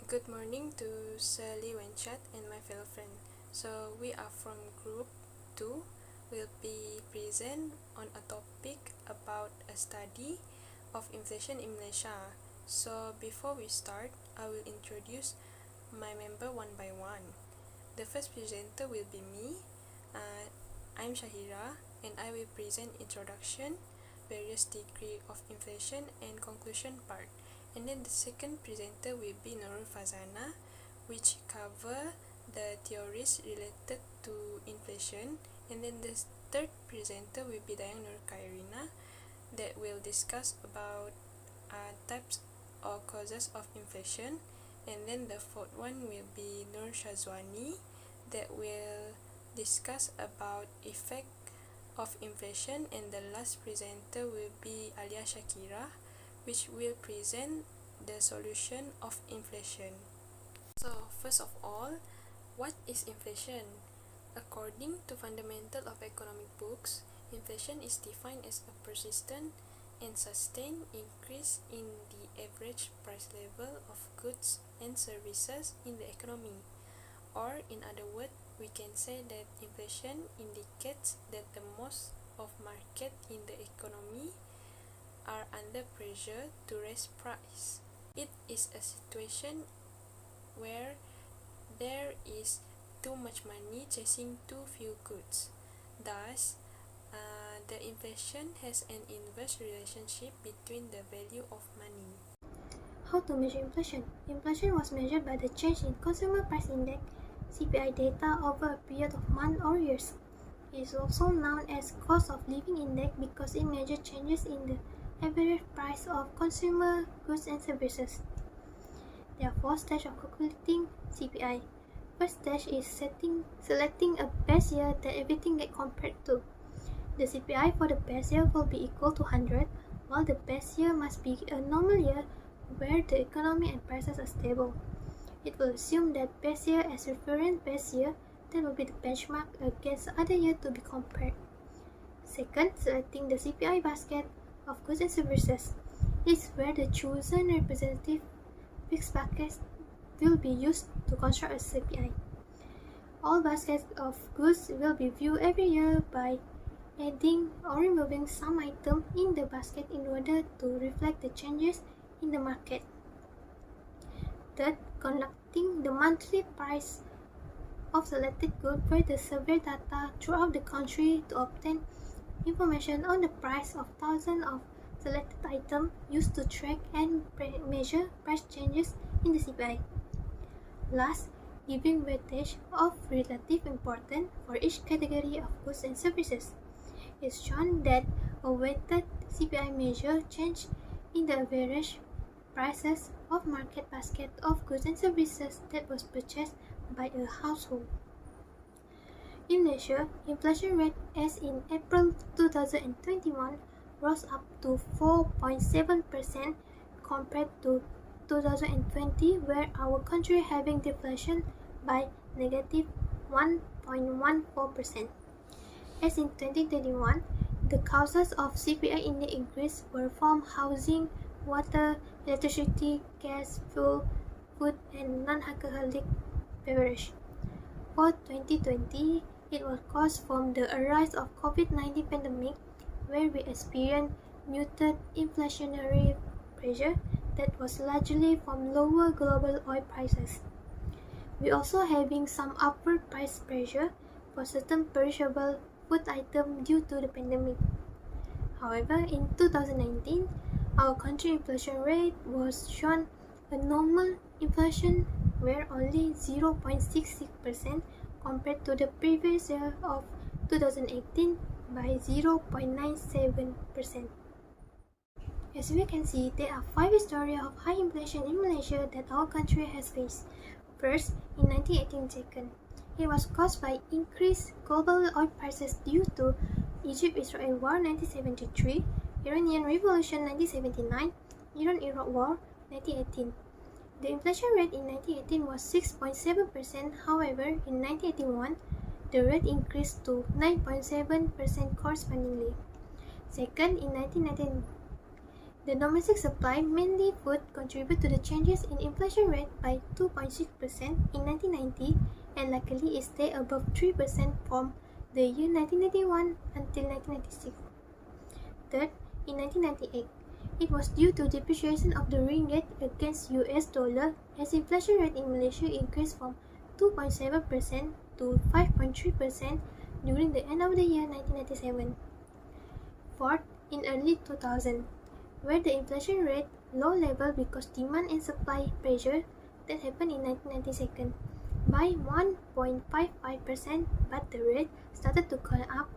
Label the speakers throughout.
Speaker 1: Good morning to Sally Wenchat and my fellow friend. So we are from group 2. We'll be present on a topic about a study of inflation in Malaysia. So before we start, I will introduce my member one by one. The first presenter will be me. I'm Shahira and I will present introduction, various degree of inflation and conclusion part. And then the second presenter will be Nurul Fazana, which cover the theories related to inflation. And then the third presenter will be Dayang Nur Kairina, that will discuss about types or causes of inflation. And then the fourth one will be Nur Shazwani, that will discuss about effect of inflation. And the last presenter will be Alia Shakira, which will present the solution of inflation. So first of all, what is inflation? According to Fundamental of Economic books, inflation is defined as a persistent and sustained increase in the average price level of goods and services in the economy. Or in other words, we can say that inflation indicates that the most of market in the economy are under pressure to raise price. It is a situation where there is too much money chasing too few goods. Thus, the inflation has an inverse relationship between the value of money.
Speaker 2: How to measure inflation? Inflation was measured by the change in Consumer Price Index (CPI) data over a period of months or years. It is also known as Cost of Living Index because it measures changes in the average price of consumer goods and services. There are 4 stages of calculating CPI. First stage is selecting a base year that everything gets compared to. The CPI for the base year will be equal to 100, while the base year must be a normal year where the economy and prices are stable. It will assume that base year as reference base year that will be the benchmark against other year to be compared. Second, selecting the CPI basket of goods and services is where the chosen representative fixed basket will be used to construct a CPI. All baskets of goods will be viewed every year by adding or removing some item in the basket in order to reflect the changes in the market. Third, conducting the monthly price of selected goods where the survey data throughout the country to obtain information on the price of thousands of selected items used to track and measure price changes in the CPI. Last, giving weightage of relative importance for each category of goods and services. It's shown that a weighted CPI measure change in the average prices of market basket of goods and services that was purchased by a household. In Malaysia, inflation rate as in April 2021 rose up to 4.7% compared to 2020, where our country having deflation by negative 1.14%. As in 2021, the causes of CPI index increase were from housing, water, electricity, gas, fuel, food, and non-alcoholic beverage. For 2020, it was caused from the arise of COVID-19 pandemic, where we experienced muted inflationary pressure that was largely from lower global oil prices. We also having some upward price pressure for certain perishable food items due to the pandemic. However, in 2019, our country inflation rate was shown a normal inflation where only 0.66% compared to the previous year of 2018 by 0.97%. As we can see, there are 5 histories of high inflation in Malaysia that our country has faced. First, in 1918, it was caused by increased global oil prices due to Egypt-Israel War 1973, Iranian Revolution 1979, Iran-Iraq War 1918. The inflation rate in 1918 was 6.7%, however, in 1981, the rate increased to 9.7% correspondingly. Second, in 1919, The domestic supply, mainly food, contributed to the changes in inflation rate by 2.6% in 1990 and luckily it stayed above 3% from the year 1991 until 1996. Third, in 1998, it was due to depreciation of the ringgit against US dollar as inflation rate in Malaysia increased from 2.7% to 5.3% during the end of the year 1997. Fourth, in early 2000, where the inflation rate low level because demand and supply pressure that happened in 1992 by 1.55%, but the rate started to go up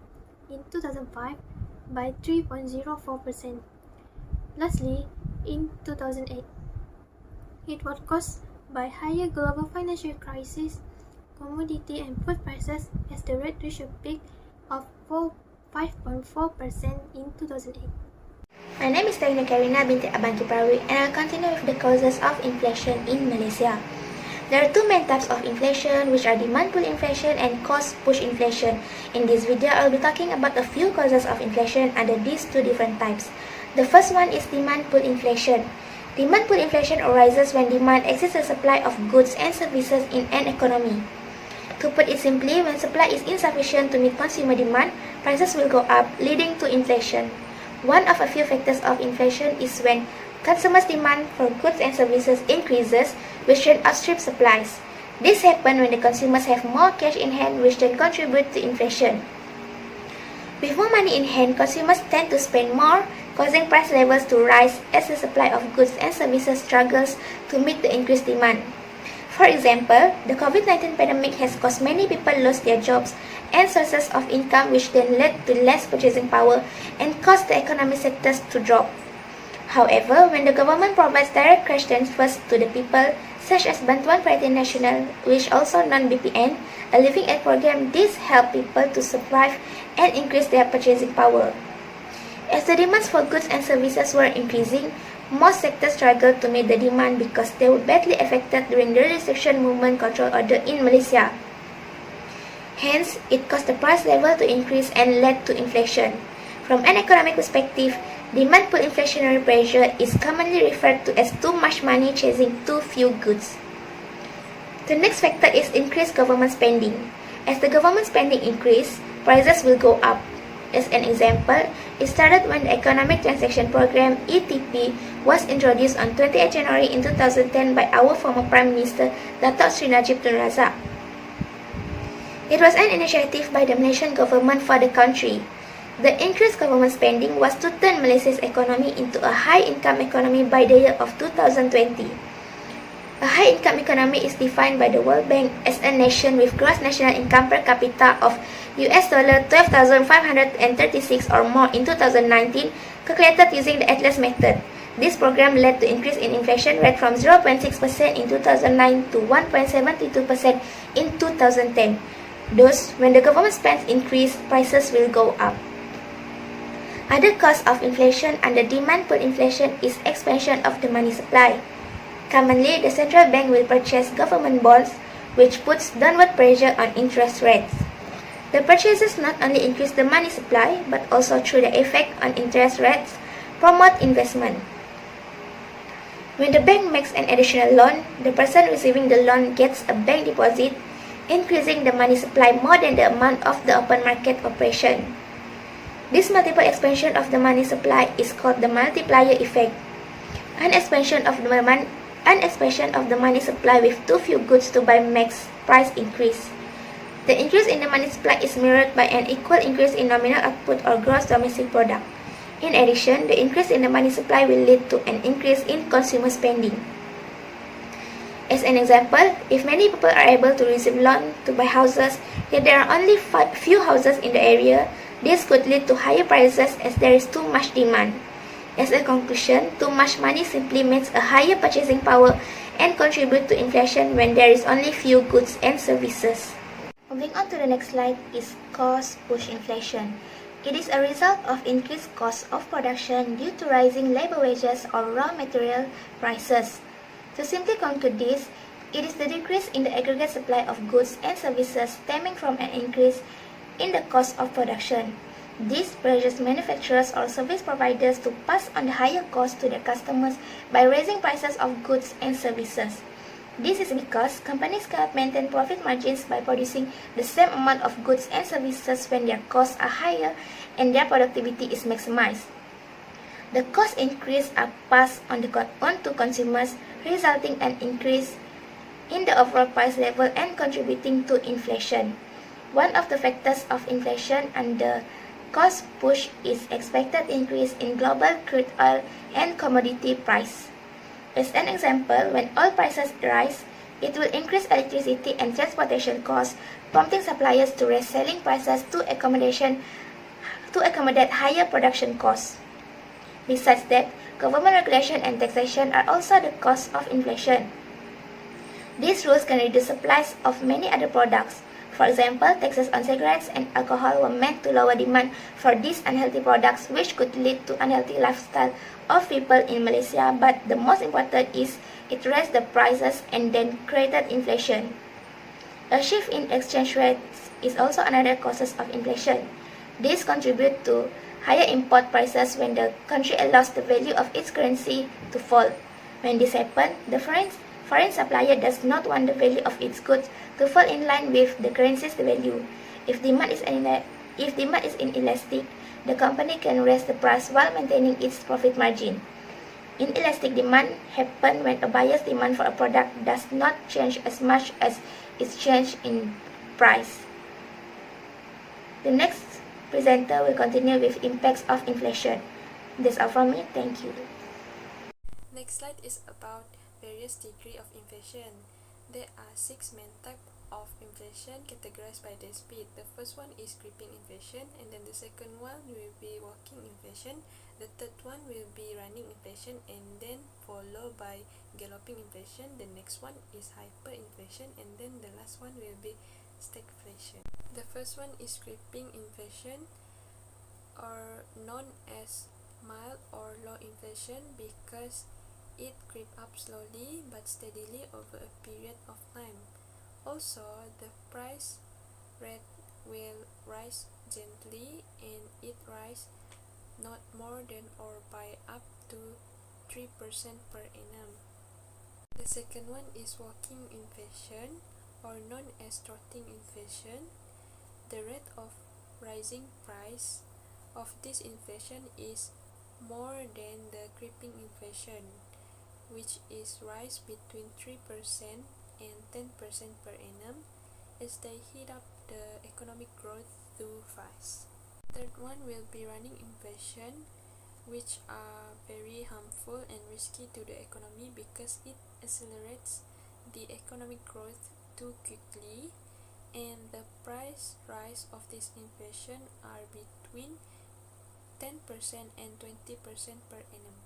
Speaker 2: in 2005 by 3.04%. Lastly, in 2008, it was caused by higher global financial crisis, commodity and food prices as the rate reached a peak of 5.4% in 2008.
Speaker 3: My name is Taina Karina binti Abang Kiprawi and I'll continue with the causes of inflation in Malaysia. There are two main types of inflation, which are demand pull inflation and cost push inflation. In this video, I'll be talking about a few causes of inflation under these two different types. The first one is demand pull inflation. Demand pull inflation arises when demand exceeds the supply of goods and services in an economy. To put it simply, when supply is insufficient to meet consumer demand, prices will go up, leading to inflation. One of a few factors of inflation is when consumers' demand for goods and services increases, which then outstrips supplies. This happens when the consumers have more cash in hand, which then contribute to inflation. With more money in hand, consumers tend to spend more, causing price levels to rise as the supply of goods and services struggles to meet the increased demand. For example, the COVID-19 pandemic has caused many people lose their jobs and sources of income, which then led to less purchasing power and caused the economic sectors to drop. However, when the government provides direct cash transfers to the people, such as Bantuan Perhatian Nasional, which also known BPN, a living aid program, this helps people to survive and increase their purchasing power. As the demands for goods and services were increasing, most sectors struggled to meet the demand because they were badly affected during the restriction movement control order in Malaysia. Hence, it caused the price level to increase and led to inflation. From an economic perspective, demand pull inflationary pressure is commonly referred to as too much money chasing too few goods. The next factor is increased government spending. As the government spending increases, prices will go up. As an example, it started when the Economic Transaction Program (ETP) was introduced on 28 January in 2010 by our former Prime Minister Datuk Sri Najib Tun Razak. It was an initiative by the Malaysian government for the country. The increased government spending was to turn Malaysia's economy into a high-income economy by the year of 2020. A high-income economy is defined by the World Bank as a nation with gross national income per capita of $12,536 or more in 2019, calculated using the Atlas method. This program led to increase in inflation rate from 0.6% in 2009 to 1.72% in 2010. Thus, when the government spends increase, prices will go up. Other cause of inflation under demand pull inflation is expansion of the money supply. Commonly, the central bank will purchase government bonds, which puts downward pressure on interest rates. The purchases not only increase the money supply, but also through the effect on interest rates, promote investment. When the bank makes an additional loan, the person receiving the loan gets a bank deposit, increasing the money supply more than the amount of the open market operation. This multiple expansion of the money supply is called the multiplier effect. An expansion of the money supply with too few goods to buy makes price increase. The increase in the money supply is mirrored by an equal increase in nominal output or gross domestic product. In addition, the increase in the money supply will lead to an increase in consumer spending. As an example, if many people are able to receive loan to buy houses, yet there are only few houses in the area, this could lead to higher prices as there is too much demand. As a conclusion, too much money simply means a higher purchasing power and contribute to inflation when there is only few goods and services. Moving on to the next slide is cost push inflation. It is a result of increased cost of production due to rising labor wages or raw material prices. To simply conclude this, it is the decrease in the aggregate supply of goods and services stemming from an increase in the cost of production. This pressures manufacturers or service providers to pass on the higher cost to their customers by raising prices of goods and services. This is because companies cannot maintain profit margins by producing the same amount of goods and services when their costs are higher and their productivity is maximized. The cost increase are passed on to consumers, resulting in an increase in the overall price level and contributing to inflation. One of the factors of inflation and the cost push is expected increase in global crude oil and commodity price. As an example, when oil prices rise, it will increase electricity and transportation costs, prompting suppliers to raise selling prices to accommodate higher production costs. Besides that, government regulation and taxation are also the cause of inflation. These rules can reduce supplies of many other products. For example, taxes on cigarettes and alcohol were meant to lower demand for these unhealthy products, which could lead to unhealthy lifestyle of people in Malaysia, but the most important is it raised the prices and then created inflation. A shift in exchange rates is also another cause of inflation. This contributes to higher import prices when the country allows the value of its currency to fall. When this happens, the foreign supplier does not want the value of its goods to fall in line with the currency's value. If demand is inelastic, the company can raise the price while maintaining its profit margin. Inelastic demand happens when a buyer's demand for a product does not change as much as its change in price. The next presenter will continue with impacts of inflation. That's all from me. Thank you.
Speaker 1: Next slide is about various degree of inflation. There are 6 main types of inflation categorized by their speed. The first one is creeping inflation, and then the second one will be walking inflation. The third one will be running inflation, and then followed by galloping inflation. The next one is hyperinflation, and then the last one will be stagflation. The first one is creeping inflation, or known as mild or low inflation, because it creeps up slowly but steadily over a period of time. Also, the price rate will rise gently, and it rises not more than or by up to 3% per annum. The second one is walking inflation, or known as trotting inflation. The rate of rising price of this inflation is more than the creeping inflation, which is rise between 3% and 10% per annum as they heat up the economic growth too fast. Third one will be running inflation, which are very harmful and risky to the economy because it accelerates the economic growth too quickly, and the price rise of this inflation are between 10% and 20% per annum.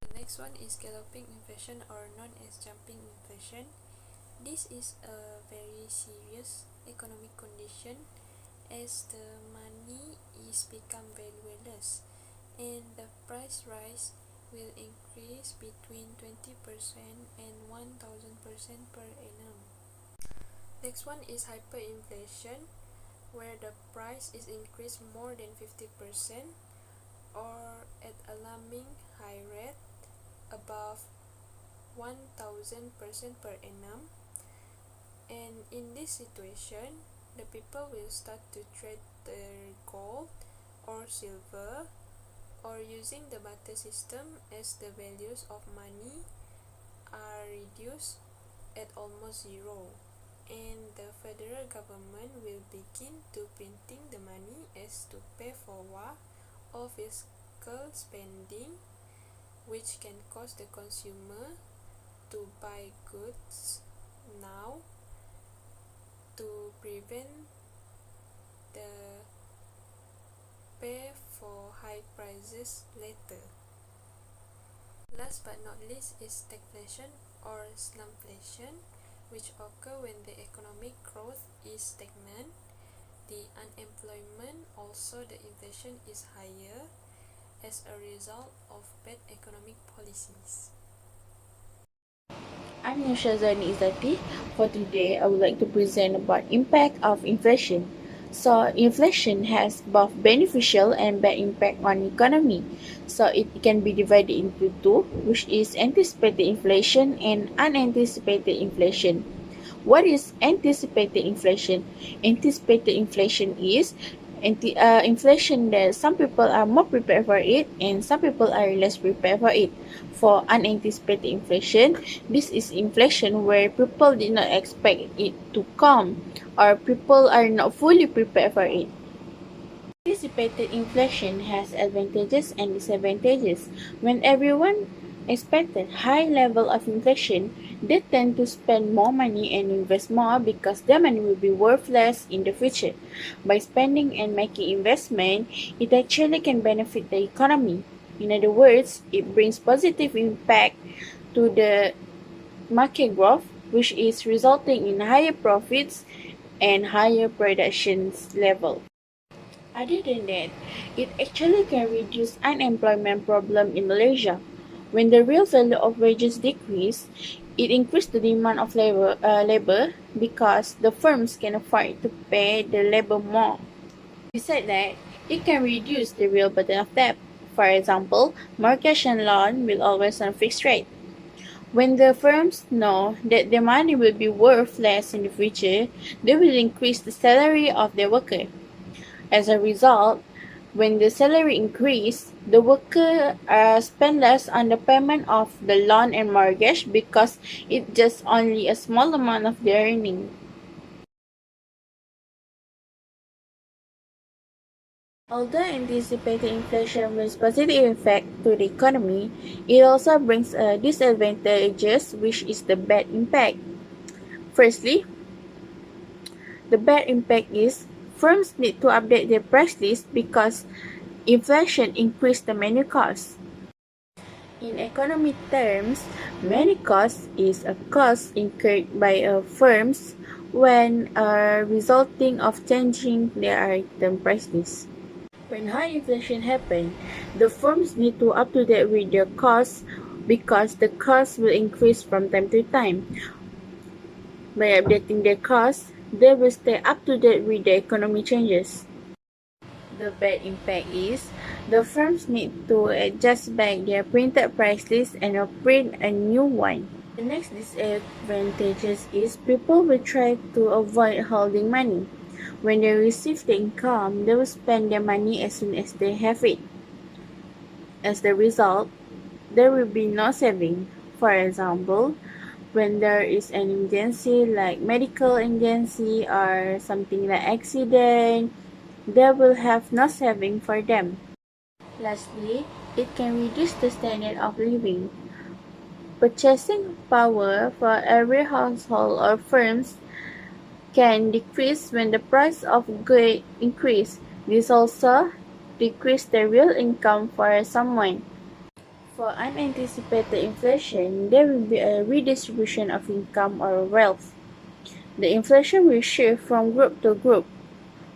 Speaker 1: The next one is galloping inflation, or known as jumping inflation. This is a very serious economic condition as the money is become valueless, and the price rise will increase between 20% and 1000% per annum. Next one is hyperinflation, where the price is increased more than 50% or at alarming high rate above 1000% per annum. And in this situation, the people will start to trade their gold or silver or using the barter system, as the values of money are reduced at almost zero, and the federal government will begin to printing the money as to pay for war or fiscal spending, which can cause the consumer to buy goods now to prevent the pay for high prices later. Last but not least is stagflation or slumflation, which occur when the economic growth is stagnant, the unemployment, also the inflation is higher as a result of bad economic policies.
Speaker 4: I'm Shazani Izati. For today, I would like to present about impact of inflation. So inflation has both beneficial and bad impact on economy. So it can be divided into two, which is anticipated inflation and unanticipated inflation. What is anticipated inflation? Anticipated inflation is inflation that some people are more prepared for it and some people are less prepared for it. For unanticipated inflation, this is inflation where people did not expect it to come or people are not fully prepared for it. Anticipated inflation has advantages and disadvantages. When everyone expected high level of inflation, they tend to spend more money and invest more because their money will be worth less in the future. By spending and making investment, it actually can benefit the economy. In other words, it brings positive impact to the market growth, which is resulting in higher profits and higher production level. Other than that, it actually can reduce unemployment problem in Malaysia. When the real value of wages decrease, it increases the demand of labor because the firms can afford to pay the labor more. Besides that, it can reduce the real burden of debt. For example, mortgage and loan will always on a fixed rate. When the firms know that their money will be worth less in the future, they will increase the salary of their worker. As a result, when the salary increase, the worker spend less on the payment of the loan and mortgage because it's just only a small amount of their earning. Although anticipated inflation brings positive effect to the economy, it also brings disadvantages, which is the bad impact. Firstly, the bad impact is firms need to update their price list because inflation increased the menu cost. In economic terms, menu cost is a cost incurred by firms when resulting of changing their item price list. When high inflation happens, the firms need to up to date with their costs because the costs will increase from time to time. By updating their costs, they will stay up to date with the economy changes. The bad impact is the firms need to adjust back their printed price list and print a new one. The next disadvantage is people will try to avoid holding money. When they receive the income, they will spend their money as soon as they have it. As the result, there will be no saving. For example, when there is an emergency like medical emergency or something like accident, they will have no saving for them. Lastly, it can reduce the standard of living. Purchasing power for every household or firms can decrease when the price of goods increase. This also decreases the real income for someone. For unanticipated inflation, there will be a redistribution of income or wealth. The inflation will shift from group to group,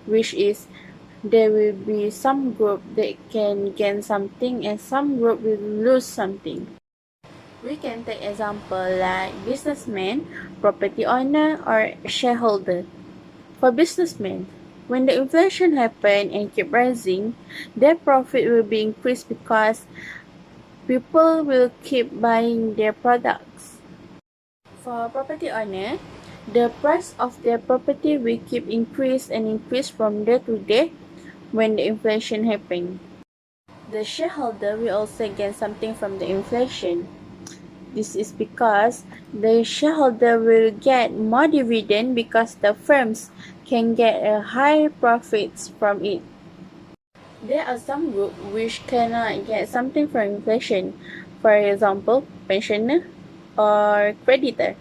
Speaker 4: which is there will be some group that can gain something and some group will lose something. We can take example like businessman, property owner, or shareholder. For businessmen, when the inflation happen and keep rising, their profit will be increased because people will keep buying their products. For property owner, the price of their property will keep increase and increase from day to day when the inflation happen. The shareholder will also gain something from the inflation. This is because the shareholder will get more dividend because the firms can get higher profits from it. There are some groups which cannot get something from inflation. For example, pensioner or creditor.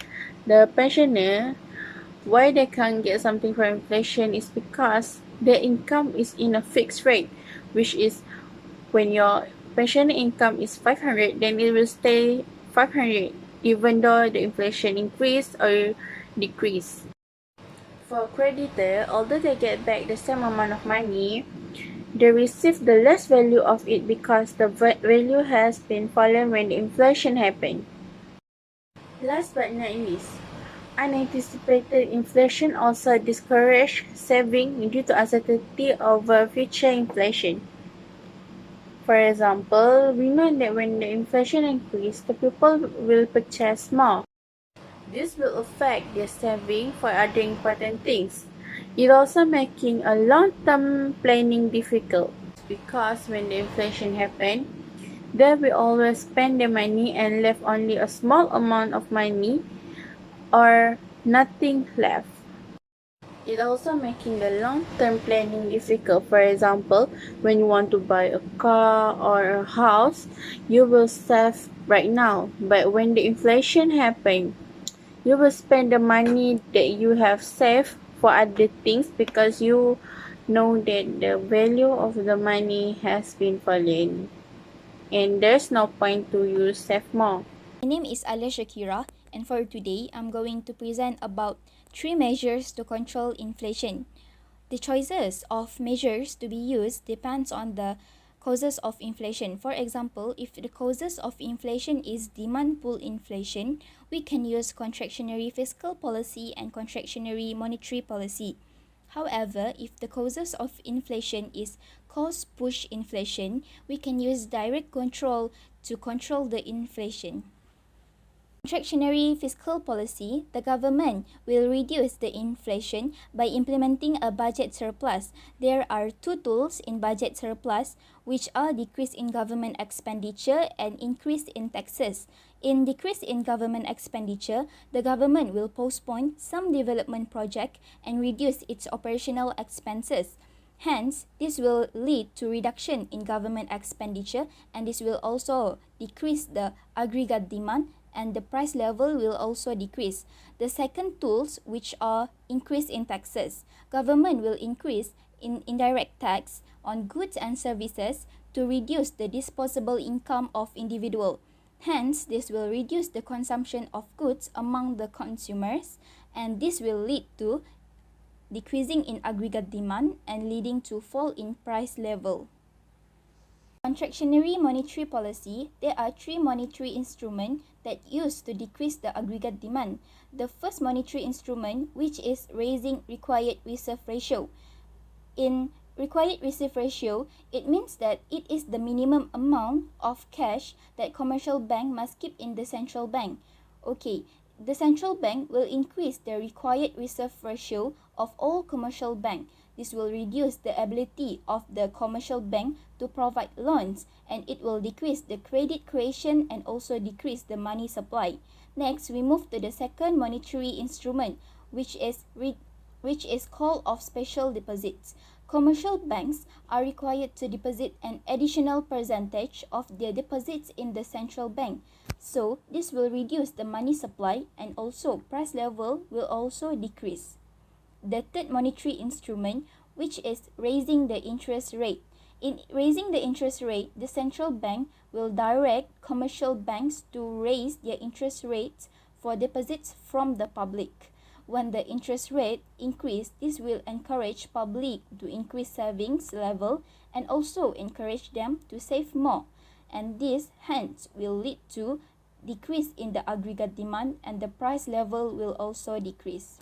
Speaker 4: The pensioner, why they can't get something from inflation is because their income is in a fixed rate, which is when your pensioner income is 500, then it will stay 500 even though the inflation increase or decrease. For creditor, although they get back the same amount of money, they receive the less value of it because the value has been fallen when the inflation happened. Last but not least, Unanticipated inflation also discourages saving due to uncertainty over future inflation. For example, we know that when the inflation increases, the people will purchase more. This will affect their saving for other important things. It also making a long-term planning difficult because when the inflation happens, they will always spend their money and left only a small amount of money or nothing left. It also making the long-term planning difficult. For example, when you want to buy a car or a house, you will save right now. But when the inflation happen, you will spend the money that you have saved for other things because you know that the value of the money has been falling. And there's no point to you save more.
Speaker 5: My name is Alia Shakira, and for today, I'm going to present about 3 measures to control inflation. The choices of measures to be used depends on the causes of inflation. For example, if the causes of inflation is demand pull inflation, we can use contractionary fiscal policy and contractionary monetary policy. However, if the causes of inflation is cost push inflation, we can use direct control to control the inflation. Contractionary fiscal policy, the government will reduce the inflation by implementing a budget surplus. There are 2 tools in budget surplus, which are decrease in government expenditure and increase in taxes. In decrease in government expenditure, the government will postpone some development project and reduce its operational expenses. Hence, this will lead to reduction in government expenditure, and this will also decrease the aggregate demand, and the price level will also decrease. The second tools, which are increase in taxes. Government will increase in indirect tax on goods and services to reduce the disposable income of individual. Hence, this will reduce the consumption of goods among the consumers, and this will lead to decreasing in aggregate demand and leading to fall in price level. Contractionary monetary policy, there are 3 monetary instruments that used to decrease the aggregate demand. The first monetary instrument, which is raising required reserve ratio. In required reserve ratio, it means that it is the minimum amount of cash that commercial bank must keep in the central bank. Okay, the central bank will increase the required reserve ratio of all commercial bank. This will reduce the ability of the commercial bank to provide loans, and it will decrease the credit creation and also decrease the money supply. Next, we move to the second monetary instrument, which is call of special deposits. Commercial banks are required to deposit an additional percentage of their deposits in the central bank. So, this will reduce the money supply, and also price level will also decrease. The third monetary instrument, which is raising the interest rate. In raising the interest rate, the central bank will direct commercial banks to raise their interest rates for deposits from the public. When the interest rate increase, this will encourage public to increase savings level and also encourage them to save more. And this hence will lead to decrease in the aggregate demand, and the price level will also decrease.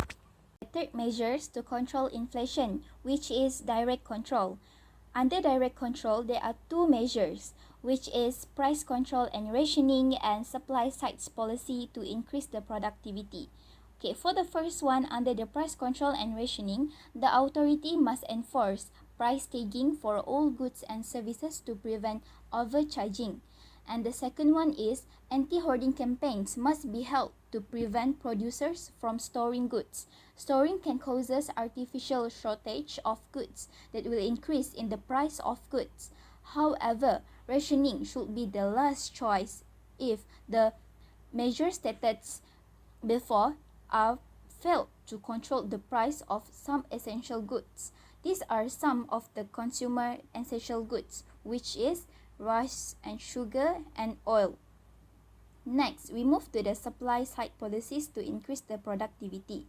Speaker 5: The third measures to control inflation, which is direct control. Under direct control, there are 2 measures, which is price control and rationing and supply side policy to increase the productivity. Okay, for the first one, under the price control and rationing, the authority must enforce price tagging for all goods and services to prevent overcharging. And the second one is anti-hoarding campaigns must be held to prevent producers from storing goods. Storing can cause artificial shortage of goods that will increase in the price of goods. However, rationing should be the last choice if the measures stated before are failed to control the price of some essential goods. These are some of the consumer essential goods, which is rice and sugar and oil. Next, we move to the supply side policies to increase the productivity.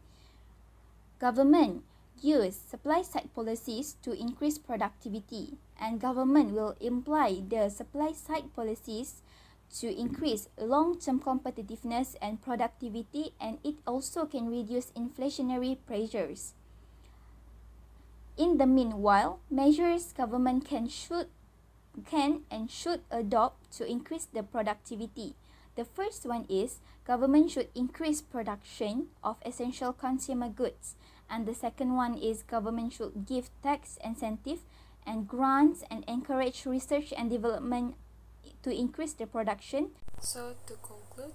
Speaker 5: Government use supply side policies to increase productivity, and government will imply the supply side policies to increase long-term competitiveness and productivity, and it also can reduce inflationary pressures. In the meanwhile, measures government can and should adopt to increase the productivity. The first one is government should increase production of essential consumer goods, and the second one is government should give tax incentive and grants and encourage research and development to increase the production.
Speaker 1: So to conclude,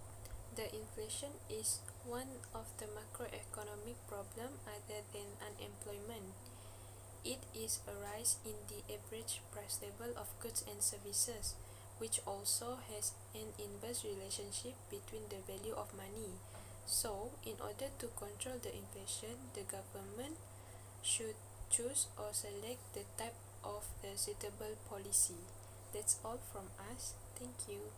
Speaker 1: the inflation is one of the macroeconomic problem other than unemployment. It is a rise in the average price level of goods and services, which also has an inverse relationship between the value of money. So, in order to control the inflation, the government should choose or select the type of the suitable policy. That's all from us. Thank you.